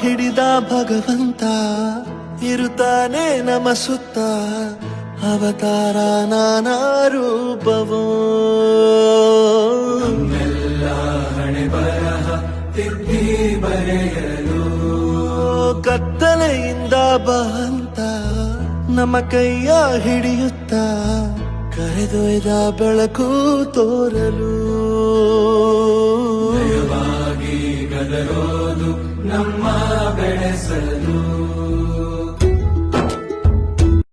ಹಿಡಿದ ಭಗವಂತ ಇರುತ್ತಾನೆ ನಮ ಸುತ್ತ ಅವತಾರ ನಾನಾ ರೂಪವೋ ಹಣೆ ಬರಹ ತಿದ್ದಿ ಬರೆಯಲು ಕತ್ತಲೆಯಿಂದ ಬಂತ ನಮ್ಮ ಕೈಯ ಹಿಡಿಯುತ್ತ ಕರೆದೊಯ್ದ ಬೆಳಕು ತೋರಲು ದಯವಾಗಿ ಗದರೋದು ನಮ್ಮ ಬೆಳೆಸಲು